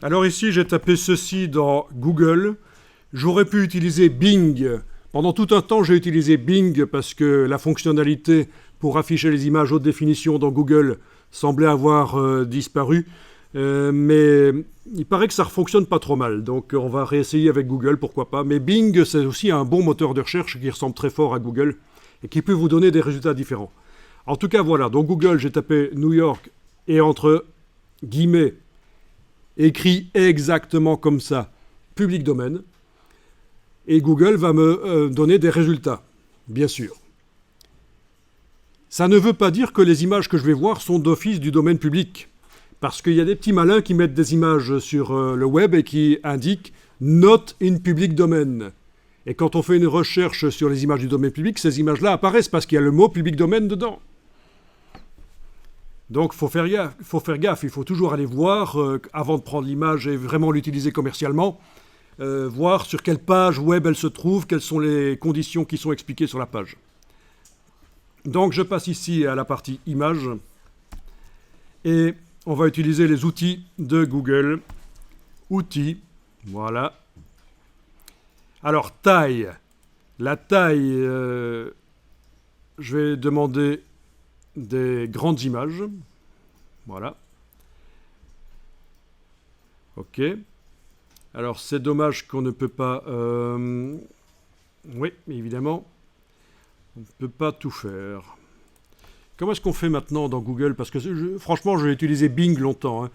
Alors ici, j'ai tapé ceci dans Google. J'aurais pu utiliser Bing. Pendant tout un temps, j'ai utilisé Bing parce que la fonctionnalité pour afficher les images haute définition dans Google semblait avoir disparu. Mais il paraît que ça ne fonctionne pas trop mal. Donc on va réessayer avec Google, pourquoi pas. Mais Bing, c'est aussi un bon moteur de recherche qui ressemble très fort à Google et qui peut vous donner des résultats différents. En tout cas, voilà. Dans Google, j'ai tapé New York et entre guillemets, écrit exactement comme ça, public domaine. Et Google va me donner des résultats, bien sûr. Ça ne veut pas dire que les images que je vais voir sont d'office du domaine public. Parce qu'il y a des petits malins qui mettent des images sur le web et qui indiquent « Not in public domain ». Et quand on fait une recherche sur les images du domaine public, ces images-là apparaissent parce qu'il y a le mot « public domain » dedans. Donc il faut faire gaffe, il faut toujours aller voir, avant de prendre l'image et vraiment l'utiliser commercialement, voir sur quelle page web elle se trouve, quelles sont les conditions qui sont expliquées sur la page. Donc je passe ici à la partie images et on va utiliser les outils de Google. Outils, voilà. Alors taille, la taille, je vais demander des grandes images. Voilà. OK. Alors, c'est dommage qu'on ne peut pas... Oui, évidemment, on ne peut pas tout faire. Comment est-ce qu'on fait maintenant dans Google? Parce que franchement, je vais utiliser Bing longtemps. Hein.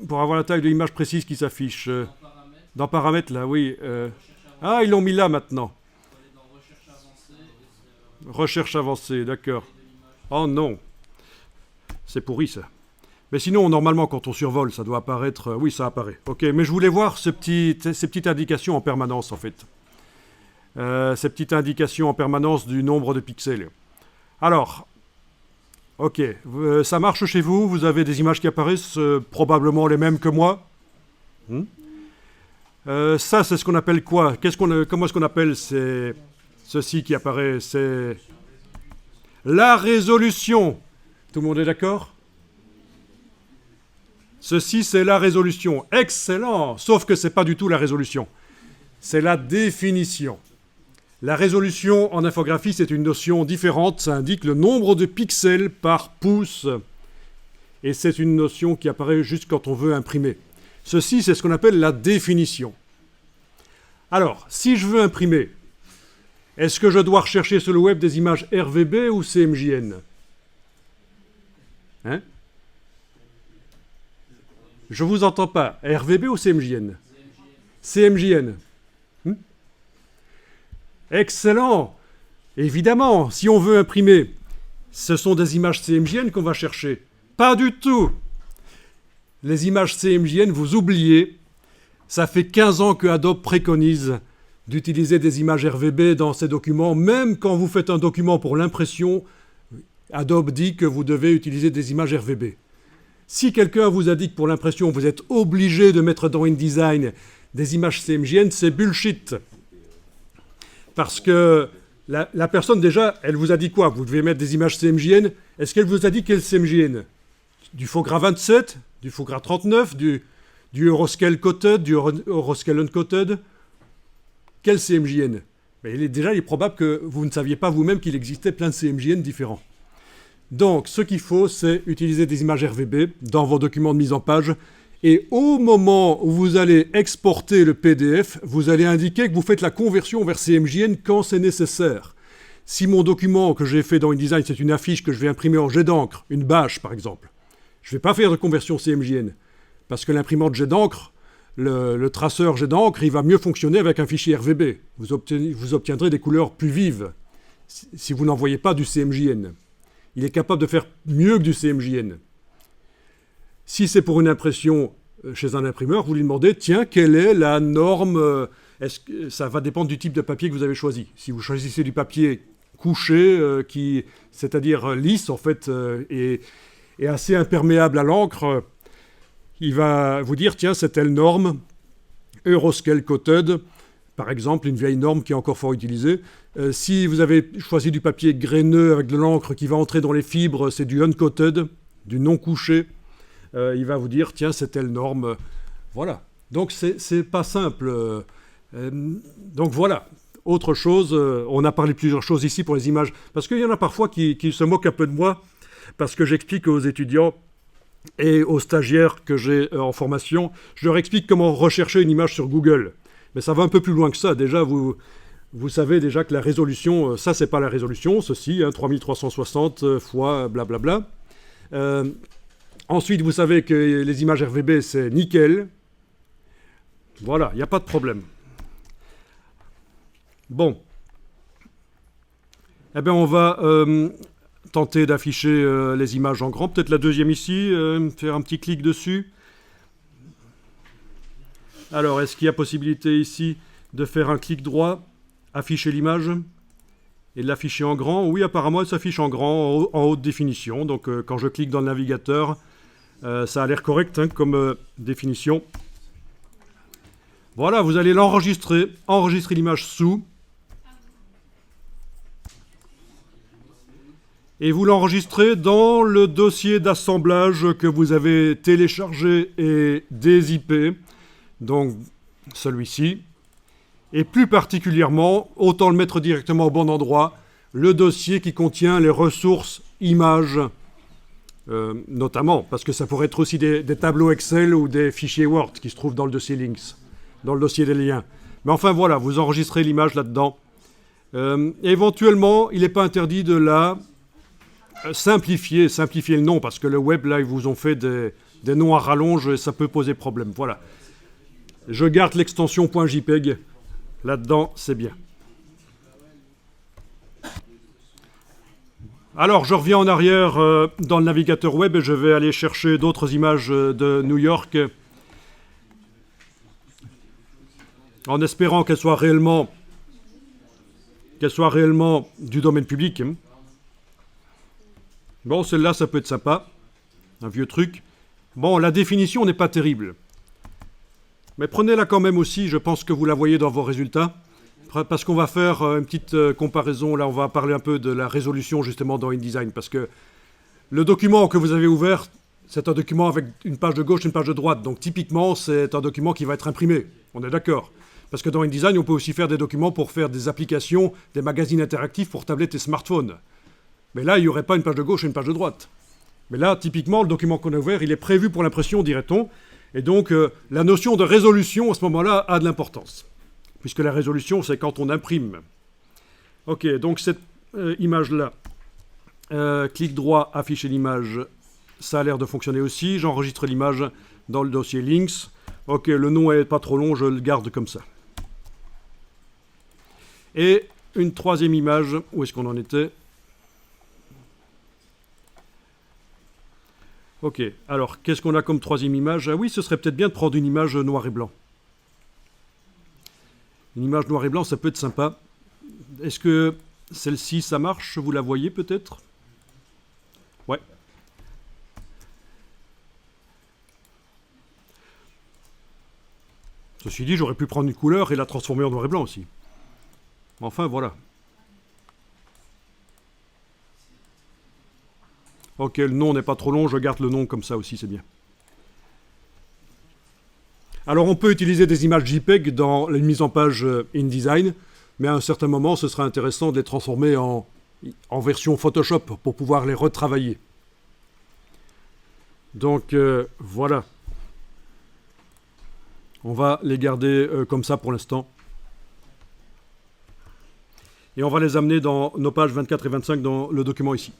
Pour avoir la taille de l'image précise qui s'affiche. Dans paramètres, là, oui. Ah, ils l'ont mis là maintenant. Recherche avancée, d'accord. Oh non, c'est pourri ça. Mais sinon, normalement, quand on survole, ça doit apparaître... oui, ça apparaît. Ok, mais je voulais voir ces petites indications en permanence, en fait. Ces petites indications en permanence du nombre de pixels. Alors, ok, ça marche chez vous? Vous avez des images qui apparaissent, probablement les mêmes que moi. Ça, c'est ce qu'on appelle quoi? Comment est-ce qu'on appelle ceci qui apparaît? C'est la résolution. Tout le monde est d'accord? Ceci, c'est la résolution. Excellent! Sauf que ce n'est pas du tout la résolution. C'est la définition. La résolution en infographie, c'est une notion différente. Ça indique le nombre de pixels par pouce. Et c'est une notion qui apparaît juste quand on veut imprimer. Ceci, c'est ce qu'on appelle la définition. Alors, si je veux imprimer, est-ce que je dois rechercher sur le web des images RVB ou CMJN? Hein? Je ne vous entends pas. RVB ou CMJN? CMJN. Excellent! Évidemment, si on veut imprimer, ce sont des images CMJN qu'on va chercher. Pas du tout! Les images CMJN, vous oubliez, ça fait 15 ans que Adobe préconise d'utiliser des images RVB dans ses documents. Même quand vous faites un document pour l'impression, Adobe dit que vous devez utiliser des images RVB. Si quelqu'un vous a dit que pour l'impression, vous êtes obligé de mettre dans InDesign des images CMJN, c'est bullshit. Parce que la personne, déjà, elle vous a dit quoi? Vous devez mettre des images CMJN. Est-ce qu'elle vous a dit quel CMJN? Du Fogra 27, du Fogra 39, du Euroscale Coated, du Euroscale Uncoated? Quel CMJN? Mais il est probable que vous ne saviez pas vous-même qu'il existait plein de CMJN différents. Donc, ce qu'il faut, c'est utiliser des images RVB dans vos documents de mise en page. Et au moment où vous allez exporter le PDF, vous allez indiquer que vous faites la conversion vers CMJN quand c'est nécessaire. Si mon document que j'ai fait dans InDesign, c'est une affiche que je vais imprimer en jet d'encre, une bâche par exemple, je ne vais pas faire de conversion CMJN. Parce que l'imprimante jet d'encre, le traceur jet d'encre, il va mieux fonctionner avec un fichier RVB. Vous obtiendrez des couleurs plus vives si vous n'envoyez pas du CMJN. Il est capable de faire mieux que du CMJN. Si c'est pour une impression chez un imprimeur, vous lui demandez, tiens, quelle est la norme? Ça va dépendre du type de papier que vous avez choisi. Si vous choisissez du papier couché, c'est-à-dire lisse en fait, et assez imperméable à l'encre, il va vous dire, tiens, c'est telle norme, Euroscale Coated, par exemple, une vieille norme qui est encore fort utilisée. Si vous avez choisi du papier graineux avec de l'encre qui va entrer dans les fibres, c'est du uncoated, du non couché. il va vous dire, tiens, c'est telle norme. Voilà. Donc, c'est pas simple. Donc, voilà. Autre chose, on a parlé de plusieurs choses ici pour les images, parce qu'il y en a parfois qui se moquent un peu de moi, parce que j'explique aux étudiants et aux stagiaires que j'ai en formation, je leur explique comment rechercher une image sur Google. Mais ça va un peu plus loin que ça. Déjà, vous savez déjà que la résolution, ça, c'est pas la résolution, ceci, 3360 fois blablabla. Ensuite, vous savez que les images RVB, c'est nickel. Voilà, il n'y a pas de problème. Bon. Eh bien, on va tenter d'afficher les images en grand. Peut-être la deuxième ici, faire un petit clic dessus. Alors, est-ce qu'il y a possibilité ici de faire un clic droit, afficher l'image et de l'afficher en grand? Oui, apparemment, elle s'affiche en grand, en haute définition. Donc, quand je clique dans le navigateur, ça a l'air correct comme définition. Voilà, vous allez l'enregistrer, enregistrer l'image sous. Et vous l'enregistrez dans le dossier d'assemblage que vous avez téléchargé et dézippé, donc celui-ci. Et plus particulièrement, autant le mettre directement au bon endroit, le dossier qui contient les ressources images, notamment, parce que ça pourrait être aussi des tableaux Excel ou des fichiers Word qui se trouvent dans le dossier Links, dans le dossier des liens. Mais enfin voilà, vous enregistrez l'image là-dedans. Éventuellement, il n'est pas interdit de la simplifier le nom, parce que le web, là, ils vous ont fait des noms à rallonge et ça peut poser problème. Voilà. Je garde l'extension .jpeg. Là-dedans, c'est bien. Alors, je reviens en arrière dans le navigateur web et je vais aller chercher d'autres images de New York en espérant qu'elles soient réellement du domaine public. Bon, celle-là, ça peut être sympa. Un vieux truc. Bon, la définition n'est pas terrible. Mais prenez-la quand même aussi, je pense que vous la voyez dans vos résultats. Parce qu'on va faire une petite comparaison. Là, on va parler un peu de la résolution, justement, dans InDesign. Parce que le document que vous avez ouvert, c'est un document avec une page de gauche et une page de droite. Donc, typiquement, c'est un document qui va être imprimé. On est d'accord. Parce que dans InDesign, on peut aussi faire des documents pour faire des applications, des magazines interactifs pour tablettes et smartphones. Mais là, il n'y aurait pas une page de gauche et une page de droite. Mais là, typiquement, le document qu'on a ouvert, il est prévu pour l'impression, dirait-on. Et donc, la notion de résolution, à ce moment-là, a de l'importance. Puisque la résolution, c'est quand on imprime. Ok, donc cette image-là, clic droit, afficher l'image, ça a l'air de fonctionner aussi. J'enregistre l'image dans le dossier Links. Ok, le nom n'est pas trop long, je le garde comme ça. Et une troisième image, où est-ce qu'on en était ? Ok, alors qu'est-ce qu'on a comme troisième image? Ah oui, ce serait peut-être bien de prendre une image noir et blanc. Une image noir et blanc, ça peut être sympa. Est-ce que celle-ci, ça marche? Vous la voyez peut-être? Ouais. Ceci dit, j'aurais pu prendre une couleur et la transformer en noir et blanc aussi. Enfin, voilà. Ok, le nom n'est pas trop long, je garde le nom comme ça aussi, c'est bien. Alors, on peut utiliser des images JPEG dans la mise en page InDesign, mais à un certain moment, ce sera intéressant de les transformer en version Photoshop pour pouvoir les retravailler. Donc, voilà. On va les garder comme ça pour l'instant. Et on va les amener dans nos pages 24 et 25 dans le document ici.